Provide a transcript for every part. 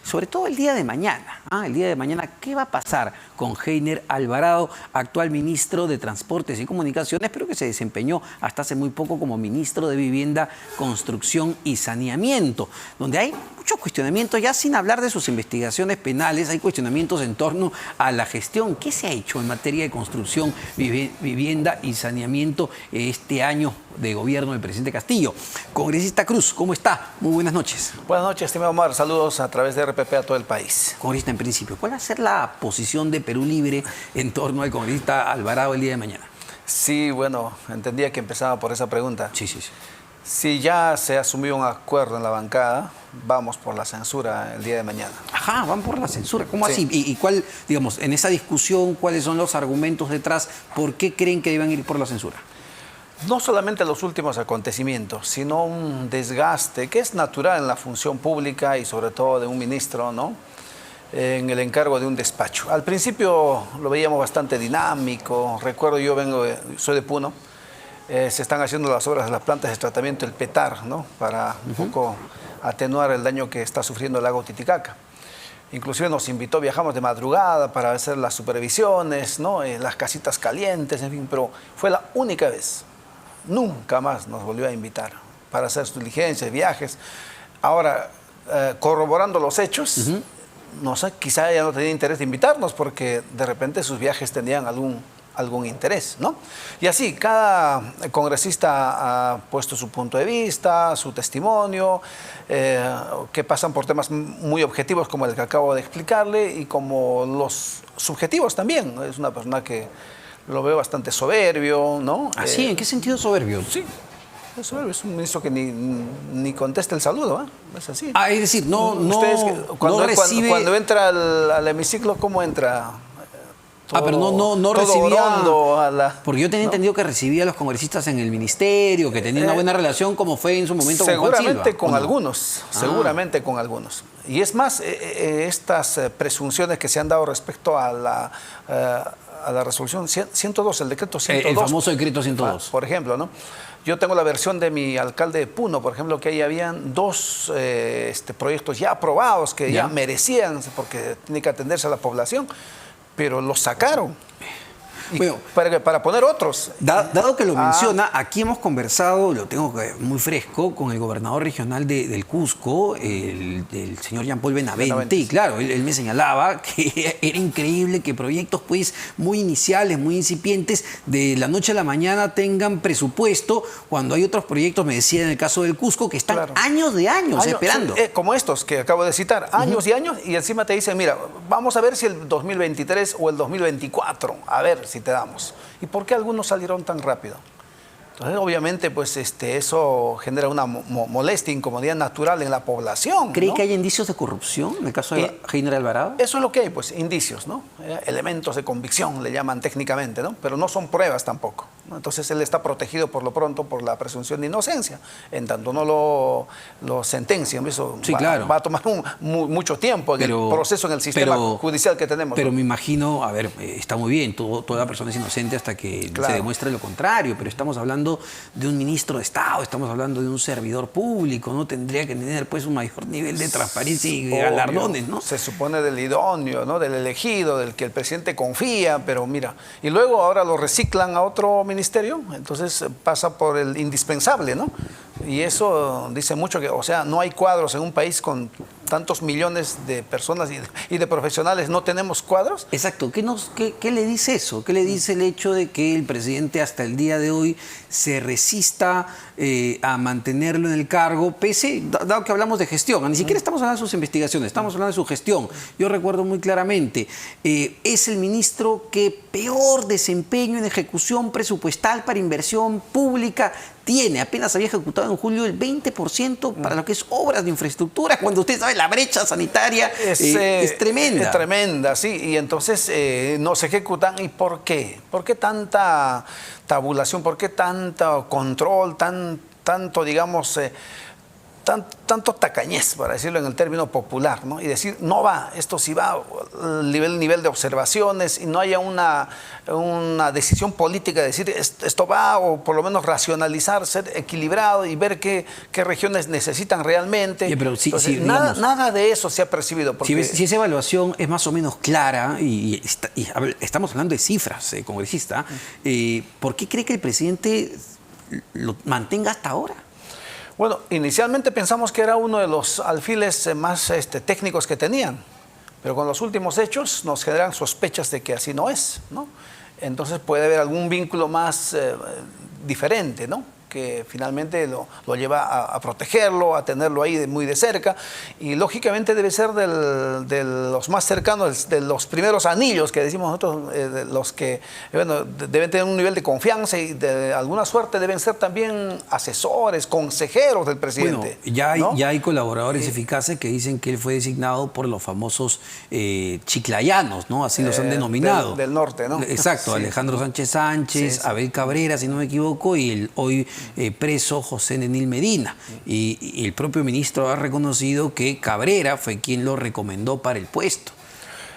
sobre todo el día de mañana. El día de mañana, ¿qué va a pasar con Heiner Alvarado, actual ministro de Transportes y Comunicaciones, pero que se desempeñó hasta hace muy poco como ministro de Vivienda, Construcción y Saneamiento, donde hay muchos cuestionamientos, ya sin hablar de sus investigaciones penales, hay cuestionamientos en torno a la gestión? ¿Qué se ha hecho en materia de construcción, vivienda y saneamiento este año de gobierno del presidente Castillo? Congresista Cruz, ¿cómo está? Muy buenas noches. Buenas noches, estimado Omar. Saludos a través de RPP a todo el país. Congresista, en principio, ¿cuál va a ser la posición de Perú Libre en torno al congresista Alvarado el día de mañana? Sí, bueno, entendía que empezaba por esa pregunta. Sí. Si ya se asumió un acuerdo en la bancada, vamos por la censura el día de mañana. Ajá, van por la censura. ¿Cómo Sí. así? ¿Y cuál, digamos, en esa discusión, cuáles son los argumentos detrás? ¿Por qué creen que deben ir por la censura? No solamente los últimos acontecimientos, sino un desgaste que es natural en la función pública y sobre todo de un ministro, ¿no?, en el encargo de un despacho. Al principio lo veíamos bastante dinámico. Recuerdo, soy de Puno. Se están haciendo las obras de las plantas de tratamiento, el PETAR, ¿no?, para un poco atenuar el daño que está sufriendo el lago Titicaca. Inclusive nos invitó, viajamos de madrugada para hacer las supervisiones, ¿no?, las casitas calientes, en fin, pero fue la única vez. Nunca más nos volvió a invitar para hacer sus diligencias, viajes. Ahora, corroborando los hechos, no sé, quizá ella no tenía interés de invitarnos porque de repente sus viajes tenían algún interés, ¿no? Y así, cada congresista ha puesto su punto de vista, su testimonio, que pasan por temas muy objetivos como el que acabo de explicarle y como los subjetivos también. Es una persona que lo veo bastante soberbio, ¿no? ¿Así? ¿En qué sentido soberbio? Sí, es soberbio. Es un ministro que ni contesta el saludo, ¿eh? Es así. Es decir, Ustedes, recibe... cuando entra al hemiciclo, ¿cómo entra? Pero no todo recibía... orondo Porque yo tenía entendido que recibía a los congresistas en el ministerio, que tenía una buena relación, como fue en su momento con Juan Silva. Seguramente con algunos, seguramente con algunos. Y es más, estas presunciones que se han dado respecto a la resolución 102, el decreto 102. El famoso decreto 102. Por ejemplo, ¿no? Yo tengo la versión de mi alcalde de Puno, por ejemplo, que ahí habían dos proyectos ya aprobados que ya merecían, porque tiene que atenderse a la población, pero los sacaron. Bueno, para poner otros. Dado que lo menciona, aquí hemos conversado, lo tengo muy fresco, con el gobernador regional del Cusco, el señor Jean Paul Benavente, y claro, él me señalaba que era increíble que proyectos pues muy iniciales, muy incipientes, de la noche a la mañana tengan presupuesto, cuando hay otros proyectos, me decía en el caso del Cusco, que están años esperando. Sí, como estos que acabo de citar, años y años, y encima te dicen, mira, vamos a ver si el 2023 o el 2024, a ver si te damos. ¿Y por qué algunos salieron tan rápido? Entonces, obviamente, pues eso genera una molestia, incomodidad natural en la población. ¿Cree, ¿no?, que hay indicios de corrupción en el caso de Heiner Alvarado? Eso es lo que hay, pues, indicios, ¿no? Elementos de convicción le llaman técnicamente, ¿no? Pero no son pruebas tampoco, ¿no? Entonces él está protegido por lo pronto por la presunción de inocencia. En tanto no lo sentencian, eso sí, claro, va a tomar mucho tiempo en el proceso, en el sistema judicial que tenemos. Pero ¿no? me imagino, a ver, está muy bien, toda persona es inocente hasta que se demuestre lo contrario, pero estamos hablando de un ministro de Estado, estamos hablando de un servidor público, ¿no? Tendría que tener pues un mayor nivel de transparencia y de galardones, ¿no? Se supone del idóneo, ¿no?, del elegido, del que el presidente confía, pero mira, y luego ahora lo reciclan a otro ministerio, entonces pasa por el indispensable, ¿no? Y eso dice mucho que, o sea, no hay cuadros en un país con tantos millones de personas y de profesionales, ¿no tenemos cuadros? Exacto. ¿Qué le dice eso? ¿Qué le dice el hecho de que el presidente hasta el día de hoy se resista a mantenerlo en el cargo, pese, dado que hablamos de gestión, ni siquiera estamos hablando de sus investigaciones, estamos hablando de su gestión? Yo recuerdo muy claramente, es el ministro que peor desempeño en ejecución presupuestal para inversión pública tiene. Apenas había ejecutado en julio el 20% para lo que es obras de infraestructura, cuando usted sabe la brecha sanitaria es tremenda. Es tremenda, sí, y entonces no se ejecutan. ¿Y por qué? ¿Por qué tanta tabulación? ¿Por qué tanto control? Tanto, digamos, tanto tacañez, para decirlo en el término popular, ¿no? Y decir, no va, esto sí va, el nivel de observaciones, y no haya una decisión política de decir, esto va, o por lo menos racionalizar, ser equilibrado y ver qué regiones necesitan realmente. Pero Entonces, nada de eso se ha percibido. Porque si esa evaluación es más o menos clara, y estamos hablando de cifras, congresista, ¿por qué cree que el presidente lo mantenga hasta ahora? Bueno, inicialmente pensamos que era uno de los alfiles más técnicos que tenían, pero con los últimos hechos nos generan sospechas de que así no es, ¿no? Entonces puede haber algún vínculo más diferente, ¿no? Que finalmente lo lleva a protegerlo, a tenerlo ahí muy de cerca, y lógicamente debe ser de los más cercanos, de los primeros anillos que decimos nosotros, de los que deben tener un nivel de confianza y de alguna suerte deben ser también asesores, consejeros del presidente. Bueno, ya hay colaboradores eficaces que dicen que él fue designado por los famosos chiclayanos, ¿no? Así los han denominado. Del norte, ¿no? Exacto, sí. Alejandro Sánchez Sánchez, Abel Cabrera, si no me equivoco, y el hoy preso José Nenil Medina. Y el propio ministro ha reconocido que Cabrera fue quien lo recomendó para el puesto.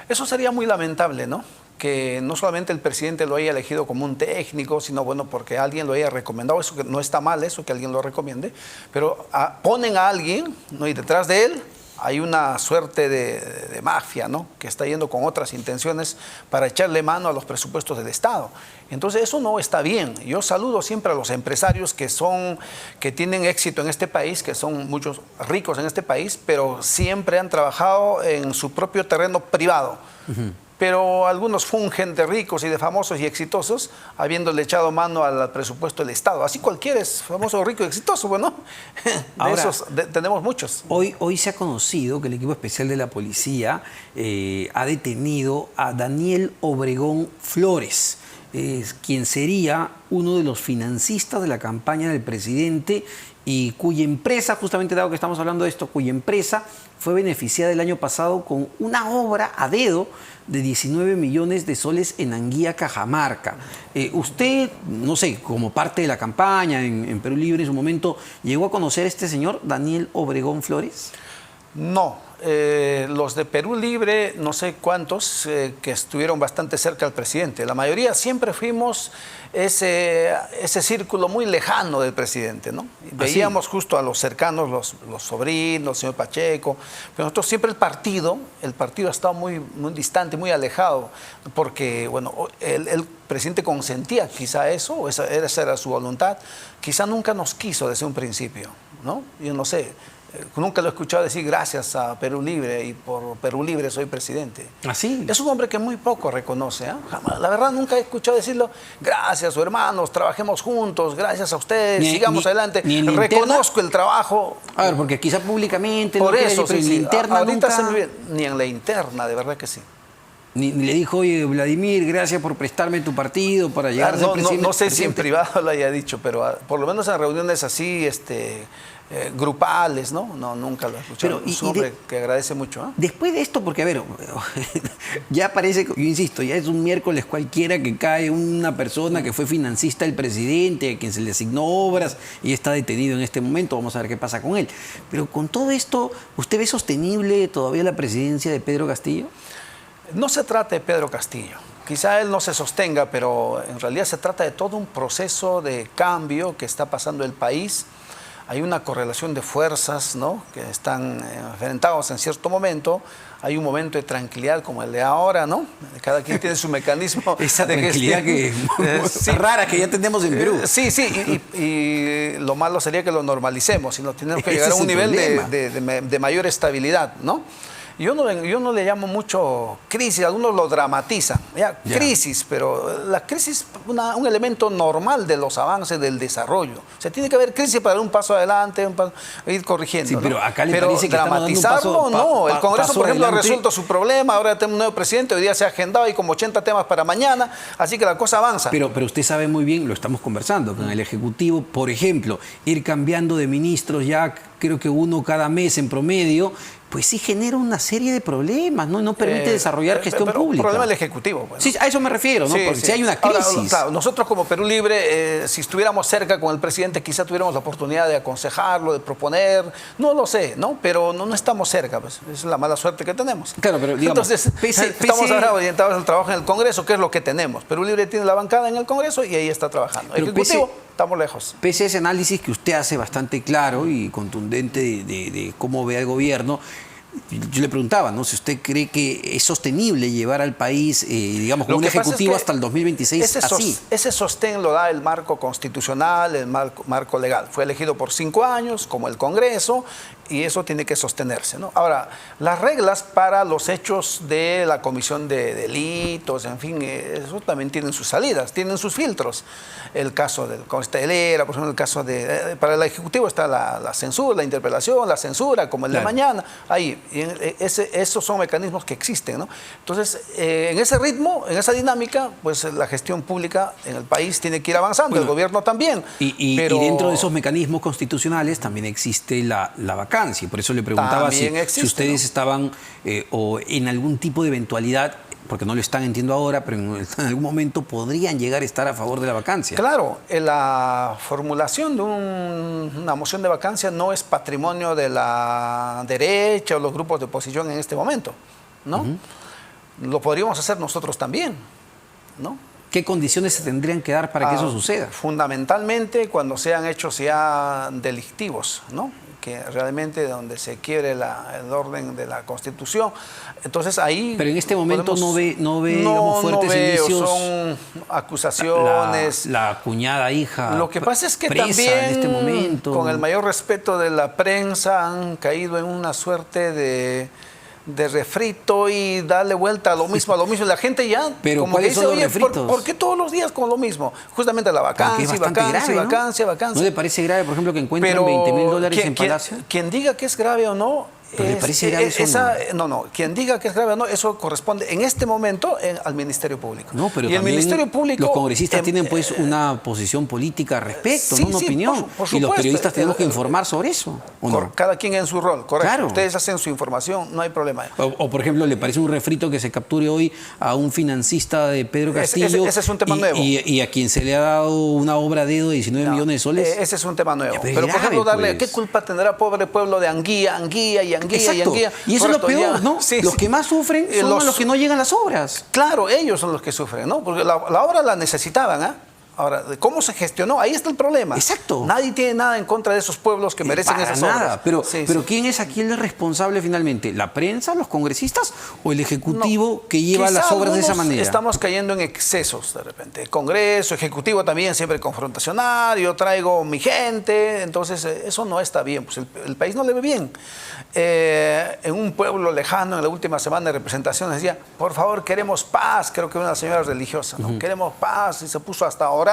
Eso sería muy lamentable, ¿no? Que no solamente el presidente lo haya elegido como un técnico, sino bueno, porque alguien lo haya recomendado. Eso que no está mal, eso que alguien lo recomiende, pero ponen a alguien, ¿no? Y detrás de él hay una suerte de mafia, ¿no? Que está yendo con otras intenciones para echarle mano a los presupuestos del Estado. Entonces eso no está bien. Yo saludo siempre a los empresarios que tienen éxito en este país, que son muchos ricos en este país, pero siempre han trabajado en su propio terreno privado. Pero algunos fungen de ricos y de famosos y exitosos, habiéndole echado mano al presupuesto del Estado. Así cualquiera es famoso, rico y exitoso, bueno, Ahora, esos tenemos muchos. Hoy se ha conocido que el equipo especial de la policía ha detenido a Daniel Obregón Flores, quien sería uno de los financistas de la campaña del presidente y cuya empresa, justamente dado que estamos hablando de esto, cuya empresa fue beneficiada el año pasado con una obra a dedo de 19 millones de soles en Anguía, Cajamarca. Usted, no sé, como parte de la campaña en Perú Libre en su momento, ¿llegó a conocer a este señor, Daniel Obregón Flores? No, los de Perú Libre, no sé cuántos, que estuvieron bastante cerca al presidente. La mayoría siempre fuimos ese círculo muy lejano del presidente, ¿no? Veíamos justo a los cercanos, los sobrinos, el señor Pacheco, pero nosotros siempre el partido ha estado muy distante, muy alejado, porque, bueno, el presidente consentía quizá eso, o esa era su voluntad, quizá nunca nos quiso desde un principio, ¿no? Yo no sé. Nunca lo he escuchado decir gracias a Perú Libre y por Perú Libre soy presidente. ¿Así? Es un hombre que muy poco reconoce. Jamás, la verdad nunca he escuchado decirlo gracias, hermanos, trabajemos juntos, gracias a ustedes, sigamos adelante. Reconozco el trabajo. A ver, porque quizá públicamente... Por eso, pero en la interna ahorita nunca... ni en la interna, de verdad que sí. Ni le dijo, oye, Vladimir, gracias por prestarme tu partido para llegar a ser presidente. No sé si en privado lo haya dicho, pero por lo menos en reuniones así, grupales, ¿no? No, nunca lo he escuchado. Es un hombre que agradece mucho. ¿Eh? Después de esto, porque a ver, ya parece, yo insisto, ya es un miércoles cualquiera que cae una persona que fue financista del presidente, a quien se le asignó obras y está detenido en este momento. Vamos a ver qué pasa con él. Pero con todo esto, ¿usted ve sostenible todavía la presidencia de Pedro Castillo? No se trata de Pedro Castillo. Quizá él no se sostenga, pero en realidad se trata de todo un proceso de cambio que está pasando el país. Hay una correlación de fuerzas, ¿no? Que están enfrentados en cierto momento. Hay un momento de tranquilidad como el de ahora, ¿no? Cada quien tiene su mecanismo. Esa tranquilidad sí, rara que ya tenemos en Perú. Sí, y lo malo sería que lo normalicemos, sino tenemos que llegar a un nivel de mayor estabilidad, ¿no? Yo no le llamo mucho crisis, algunos lo dramatizan, crisis, pero la crisis es un elemento normal de los avances del desarrollo. O sea, tiene que haber crisis para dar un paso adelante, ir corrigiendo. Sí, pero acá le parece que dramatizarlo, no. El Congreso, por ejemplo, ha resuelto su problema, ahora tenemos un nuevo presidente, hoy día se ha agendado, hay como 80 temas para mañana, así que la cosa avanza. Pero usted sabe muy bien, lo estamos conversando con el Ejecutivo, por ejemplo, ir cambiando de ministros ya creo que uno cada mes en promedio, pues sí genera una serie de problemas, ¿no? No permite desarrollar gestión pública. Problema del Ejecutivo. Pues, ¿no? Sí, a eso me refiero, ¿no? Sí, Porque sí. si hay una crisis. Ahora, claro, nosotros como Perú Libre, si estuviéramos cerca con el presidente, quizá tuviéramos la oportunidad de aconsejarlo, de proponer, no lo sé, ¿no? Pero no estamos cerca, pues es la mala suerte que tenemos. Claro, pero digamos, entonces, estamos ahora orientados al trabajo en el Congreso, que es lo que tenemos. Perú Libre tiene la bancada en el Congreso y ahí está trabajando. Pero Ejecutivo, estamos lejos. Pese a ese análisis que usted hace bastante claro y contundente de cómo ve al gobierno, yo le preguntaba, ¿no? Si usted cree que es sostenible llevar al país, digamos, con un ejecutivo hasta el 2026 así. Ese sostén lo da el marco constitucional, el marco legal. Fue elegido por 5 años, como el Congreso, y eso tiene que sostenerse, ¿no? Ahora, las reglas para los hechos de la comisión de delitos, en fin, eso también tienen sus salidas, tienen sus filtros. El caso del Constelera, por ejemplo, el caso de... Para el Ejecutivo está la censura, la interpelación, la censura, como el de mañana, ahí. Y esos son mecanismos que existen, ¿no? Entonces, en ese ritmo, en esa dinámica, pues la gestión pública en el país tiene que ir avanzando, el gobierno también. Y dentro de esos mecanismos constitucionales también existe la vacancia. Por eso le preguntaba si ustedes estaban o en algún tipo de eventualidad, porque no lo están, entiendo ahora, pero en algún momento podrían llegar a estar a favor de la vacancia. Claro, la formulación de una moción de vacancia no es patrimonio de la derecha o los grupos de oposición en este momento, ¿no? Lo podríamos hacer nosotros también, ¿no? ¿Qué condiciones se tendrían que dar para que eso suceda? Fundamentalmente cuando sean hechos ya delictivos, ¿no? Que realmente donde se quiebre el orden de la Constitución. Entonces ahí... Pero en este momento no ve digamos, fuertes indicios. Son acusaciones. La cuñada hija. Lo que pasa es que también, en este momento, con el mayor respeto de la prensa, han caído en una suerte de refrito y darle vuelta a lo mismo, La gente ya pero como que dice, oye, ¿por qué todos los días con lo mismo? Justamente la vacancia, vacancia. ¿No le parece grave, por ejemplo, que encuentren $20.000 en Palacio? Quien diga que es grave o no, ¿le parece grave quien diga que es grave o no, eso corresponde en este momento al Ministerio Público. No, pero y el Ministerio Público, los congresistas tienen pues una posición política al respecto, sí, ¿no? Una opinión. Por supuesto, y los periodistas tenemos que informar sobre eso, ¿o no? Cada quien en su rol, correcto. Claro. Ustedes hacen su información, no hay problema. O por ejemplo, ¿le parece un refrito que se capture hoy a un financista de Pedro Castillo? Ese es un tema nuevo. Y a quien se le ha dado una obra de 19 millones de soles. Ese es un tema nuevo. Pero por ejemplo, pues. ¿qué culpa tendrá pobre pueblo de Anguía? Exacto. Y eso es lo peor, ¿no? Sí, los que más sufren son los que no llegan las obras. Claro, ellos son los que sufren, ¿no? Porque la obra la necesitaban, ¿ah? Ahora, ¿cómo se gestionó? Ahí está el problema. Exacto. Nadie tiene nada en contra de esos pueblos que merecen esas obras. Pero ¿quién es aquí el responsable finalmente? ¿La prensa, los congresistas o el Ejecutivo que lleva las obras de esa manera? Estamos cayendo en excesos de repente. El Congreso, Ejecutivo también siempre confrontacional, yo traigo mi gente, entonces eso no está bien, pues el país no le ve bien. En un pueblo lejano, en la última semana de representación, decía, por favor, queremos paz, creo que una señora religiosa, ¿no? Queremos paz, y se puso hasta a orar.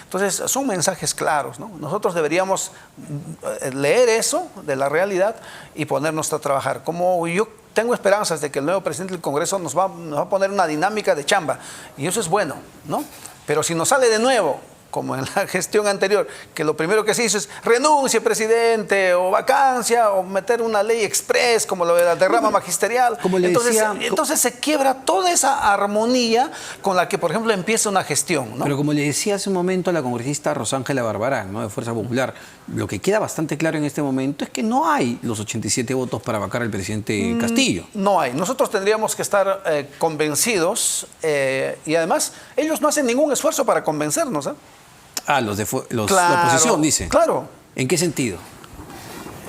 Entonces, son mensajes claros, ¿no? Nosotros deberíamos leer eso de la realidad y ponernos a trabajar. Como yo tengo esperanzas de que el nuevo presidente del Congreso nos va a poner una dinámica de chamba, y eso es bueno, ¿no? Pero si nos sale de nuevo, como en la gestión anterior, que lo primero que se hizo es renuncie, presidente, o vacancia, o meter una ley express, como lo de la derrama magisterial. Como le decía, entonces se quiebra toda esa armonía con la que, por ejemplo, empieza una gestión, ¿no? Pero como le decía hace un momento a la congresista Rosángela Barbarán, ¿no? De Fuerza Popular, lo que queda bastante claro en este momento es que no hay los 87 votos para vacar al presidente Castillo. No hay. Nosotros tendríamos que estar convencidos y además ellos no hacen ningún esfuerzo para convencernos, ¿eh? Los de la oposición, dice. Claro. ¿En qué sentido?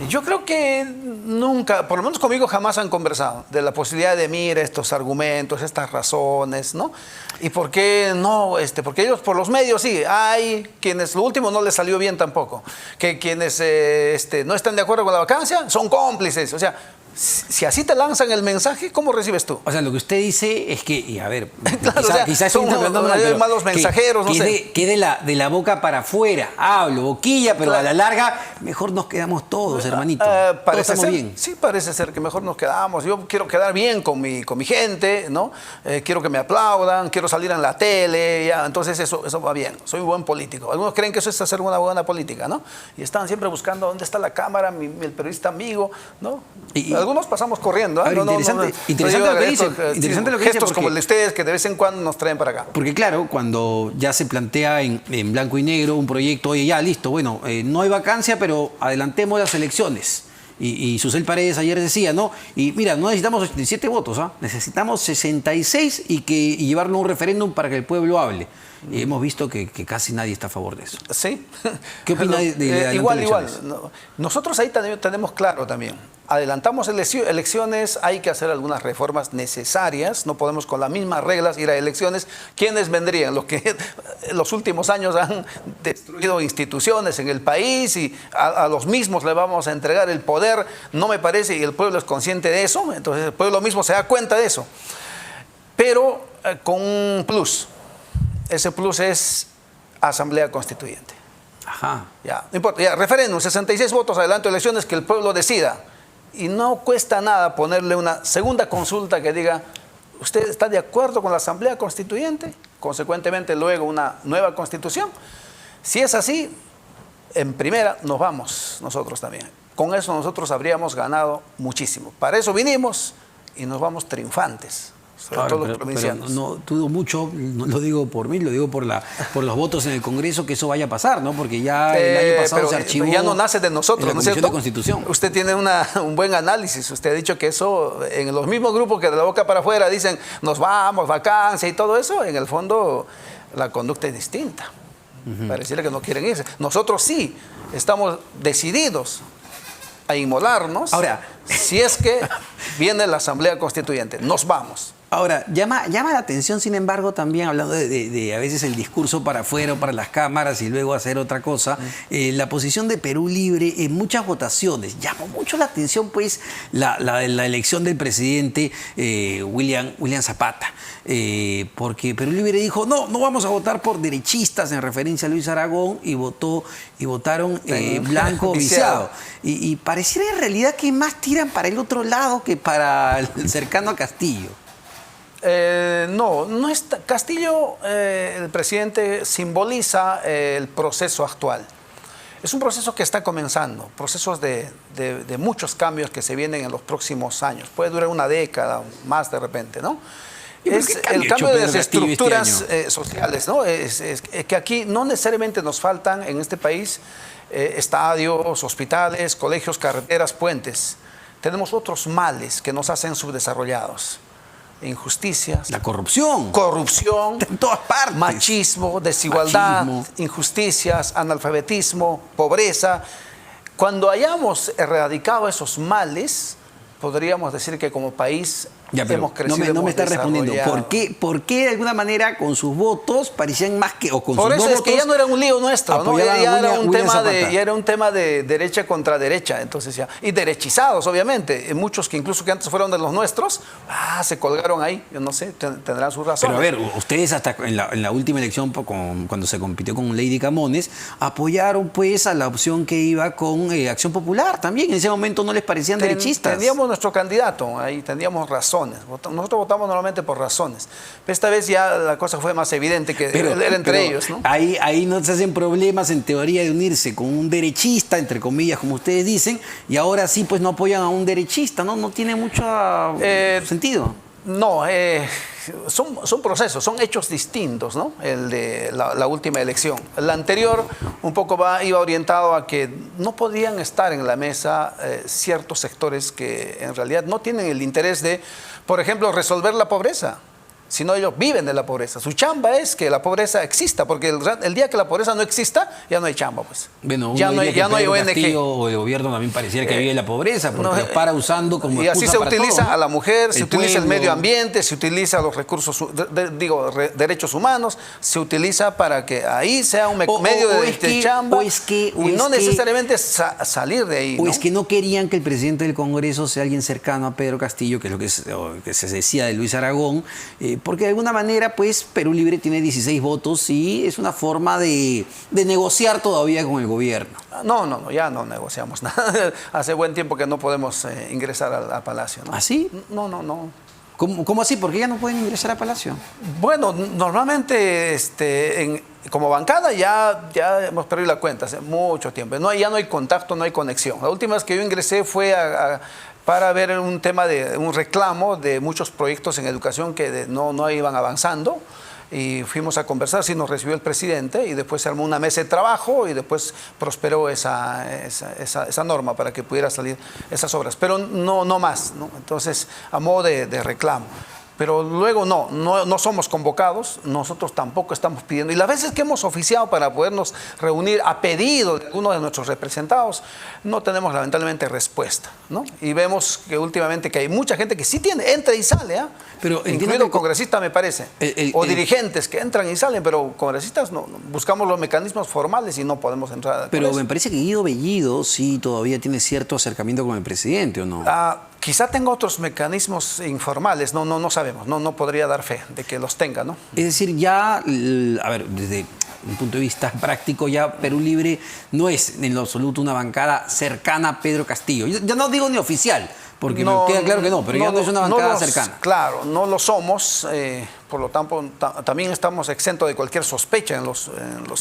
Yo creo que nunca, por lo menos conmigo jamás han conversado de la posibilidad de mira estos argumentos, estas razones, ¿no? Y por qué no, porque ellos por los medios sí, hay quienes lo último no les salió bien tampoco, que quienes no están de acuerdo con la vacancia son cómplices, o sea, si así te lanzan el mensaje, ¿cómo recibes tú? O sea, lo que usted dice es que, y a ver, claro, quizás son malos mensajeros, no sé. Que de la boca para afuera, hablo, boquilla, pero a la larga, mejor nos quedamos todos, hermanito. Todos estamos bien. Sí, parece ser que mejor nos quedamos. Yo quiero quedar bien con mi gente, ¿no? Quiero que me aplaudan, quiero salir en la tele, ya. Entonces eso va bien. Soy un buen político. Algunos creen que eso es hacer una buena política, ¿no? Y están siempre buscando dónde está la cámara, el periodista amigo, ¿no? algunos pasamos corriendo. A ver, interesante lo que dice. Interesante lo que dice, gestos como el de ustedes que de vez en cuando nos traen para acá. Porque claro, cuando ya se plantea en blanco y negro un proyecto, oye, ya, listo, bueno, no hay vacancia, pero adelantemos las elecciones. Y Susel Paredes ayer decía, ¿no? Y mira, no necesitamos 87 votos, ¿ah? Necesitamos 66 y llevarlo a un referéndum para que el pueblo hable. Y hemos visto que casi nadie está a favor de eso. Sí. ¿Qué opina de igual. Nosotros ahí tenemos claro también. Adelantamos elecciones, hay que hacer algunas reformas necesarias, no podemos con las mismas reglas ir a elecciones. ¿Quiénes vendrían? Los que en los últimos años han destruido instituciones en el país y a los mismos le vamos a entregar el poder, no me parece, y el pueblo es consciente de eso, entonces el pueblo mismo se da cuenta de eso. Pero con un plus. Ese plus es Asamblea Constituyente. Ajá. Ya, no importa, ya, referéndum, 66 votos, adelanto elecciones, que el pueblo decida. Y no cuesta nada ponerle una segunda consulta que diga, ¿usted está de acuerdo con la Asamblea Constituyente? Consecuentemente, luego una nueva Constitución. Si es así, en primera nos vamos nosotros también. Con eso nosotros habríamos ganado muchísimo. Para eso vinimos y nos vamos triunfantes. Sobre todo los provincianos. Pero no dudo mucho, no lo digo por mí, lo digo por los votos en el Congreso, que eso vaya a pasar, ¿no? Porque ya el año pasado se archivó. Ya no nace de nosotros, ¿no es cierto? De Constitución. Usted tiene un buen análisis. Usted ha dicho que eso, en los mismos grupos que de la boca para afuera dicen, nos vamos, vacancia y todo eso, en el fondo la conducta es distinta. Pareciera que no quieren irse. Nosotros sí, estamos decididos a inmolarnos. Ahora, si es que viene la Asamblea Constituyente, nos vamos. Ahora, llama la atención, sin embargo, también hablando de a veces el discurso para afuera o para las cámaras y luego hacer otra cosa, la posición de Perú Libre en muchas votaciones. Llamó mucho la atención, pues, la elección del presidente William Zapata, porque Perú Libre dijo, no vamos a votar por derechistas en referencia a Luis Aragón y votaron blanco viciado. Y pareciera en realidad que más tiran para el otro lado que para el cercano a Castillo. No está. Castillo, el presidente, simboliza el proceso actual. Es un proceso que está comenzando, procesos de muchos cambios que se vienen en los próximos años. Puede durar una década, más de repente, ¿no? Es el cambio de las estructuras sociales, ¿no? Es que aquí no necesariamente nos faltan en este país estadios, hospitales, colegios, carreteras, puentes. Tenemos otros males que nos hacen subdesarrollados. Injusticias. La corrupción. Corrupción. En todas partes. Machismo, desigualdad, injusticias, analfabetismo, pobreza. Cuando hayamos erradicado esos males, podríamos decir que como país hemos crecido. No me está respondiendo. ¿Por qué de alguna manera con sus votos parecían más que... o con Por sus eso no es votos, que ya no era un lío nuestro, ¿no? Ya era un tema de derecha contra derecha, entonces ya. Y derechizados, obviamente. Muchos que incluso que antes fueron de los nuestros, se colgaron ahí. Yo no sé, tendrán sus razones. Pero a ver, ustedes hasta en la última elección, cuando se compitió con Lady Camones, apoyaron pues a la opción que iba con Acción Popular también. En ese momento no les parecían derechistas. Teníamos nuestro candidato, ahí teníamos razones. Nosotros votamos normalmente por razones. Pero esta vez ya la cosa fue más evidente que era entre ellos, ¿no? Ahí no se hacen problemas en teoría de unirse con un derechista, entre comillas, como ustedes dicen, y ahora sí pues no apoyan a un derechista, ¿no? No tiene mucho sentido. No, son procesos, son hechos distintos, ¿no? El de la última elección. La anterior un poco iba orientado a que no podían estar en la mesa ciertos sectores que en realidad no tienen el interés de, por ejemplo, resolver la pobreza, sino ellos viven de la pobreza. Su chamba es que la pobreza exista, porque el día que la pobreza no exista, ya no hay chamba, pues. Bueno, ya no hay ONG. Castillo o el gobierno también pareciera que vive la pobreza, porque los para usando como y así se utiliza todo, a la mujer, se utiliza el pueblo. Medio ambiente, se utiliza los recursos, derechos humanos, se utiliza para que ahí sea un medio de chamba y no necesariamente salir de ahí. O ¿no? es que no querían que el presidente del Congreso sea alguien cercano a Pedro Castillo, que es lo que se decía de Luis Aragón, porque de alguna manera, pues, Perú Libre tiene 16 votos y es una forma de negociar todavía con el gobierno. No, ya no negociamos nada. Hace buen tiempo que no podemos ingresar al Palacio, ¿no? ¿Ah, sí? No. ¿Cómo así? ¿Por qué ya no pueden ingresar a Palacio? Bueno, normalmente como bancada ya hemos perdido la cuenta hace mucho tiempo. Ya no hay contacto, no hay conexión. La última vez que yo ingresé fue para ver un tema de un reclamo de muchos proyectos en educación que no iban avanzando. Y fuimos a conversar, sí nos recibió el presidente y después se armó una mesa de trabajo y después prosperó esa norma para que pudiera salir esas obras. Pero no más, ¿no? Entonces, a modo de reclamo. Pero luego no somos convocados, nosotros tampoco estamos pidiendo. Y las veces que hemos oficiado para podernos reunir a pedido de alguno de nuestros representados, no tenemos lamentablemente respuesta, ¿no? Y vemos que últimamente que hay mucha gente que sí entra y sale, ¿eh? Pero incluido congresistas, me parece, o dirigentes que entran y salen, pero congresistas no. Buscamos los mecanismos formales y no podemos entrar. Pero me parece que Guido Bellido sí todavía tiene cierto acercamiento con el presidente, ¿o no? Quizá tenga otros mecanismos informales, no sabemos, no podría dar fe de que los tenga, ¿no? Es decir, ya, a ver, desde un punto de vista práctico, ya Perú Libre no es en lo absoluto una bancada cercana a Pedro Castillo. Ya no digo ni oficial, porque me queda claro que no, pero ya no es una bancada cercana. Claro, no lo somos, por lo tanto, también estamos exentos de cualquier sospecha en los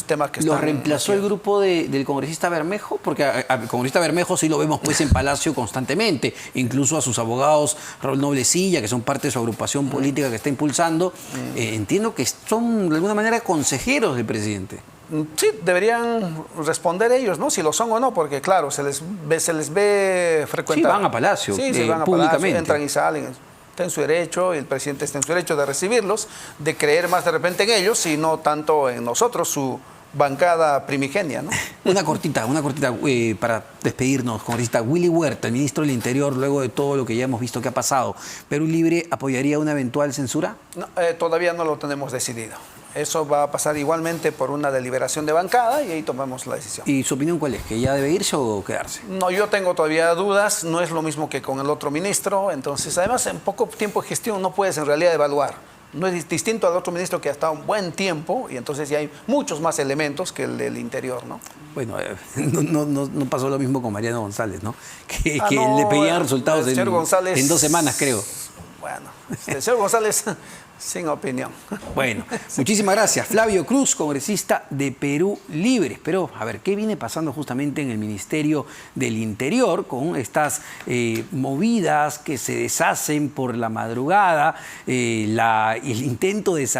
temas que están... ¿Lo reemplazó el grupo del congresista Bermejo? Porque al congresista Bermejo sí lo vemos pues en Palacio constantemente, incluso a sus abogados Raúl Noblecilla, que son parte de su agrupación política que está impulsando. Entiendo que son de alguna manera consejeros del presidente. Sí, deberían responder ellos, ¿no? Si lo son o no, porque claro, se les ve frecuentar. Sí, van a Palacio, sí, van a públicamente. Palacio, entran y salen. Está en su derecho, y el presidente está en su derecho de recibirlos, de creer más de repente en ellos y no tanto en nosotros, su bancada primigenia, ¿no? Una cortita para despedirnos, congresista. Willy Huerta, el ministro del Interior, luego de todo lo que ya hemos visto que ha pasado, ¿Perú Libre apoyaría una eventual censura? No, todavía no lo tenemos decidido. Eso va a pasar igualmente por una deliberación de bancada y ahí tomamos la decisión. ¿Y su opinión cuál es? ¿Que ya debe irse o quedarse? No, yo tengo todavía dudas, no es lo mismo que con el otro ministro, entonces además en poco tiempo de gestión no puedes en realidad evaluar. No es distinto al otro ministro que ha estado un buen tiempo y entonces ya hay muchos más elementos que el del Interior, ¿no? Bueno, no pasó lo mismo con Mariano González, ¿no? Que le pedían resultados en 2 semanas, creo. Bueno, el señor González... Sin opinión. Bueno, muchísimas gracias. Flavio Cruz, congresista de Perú Libre. Pero, a ver, ¿qué viene pasando justamente en el Ministerio del Interior con estas movidas que se deshacen por la madrugada, el intento de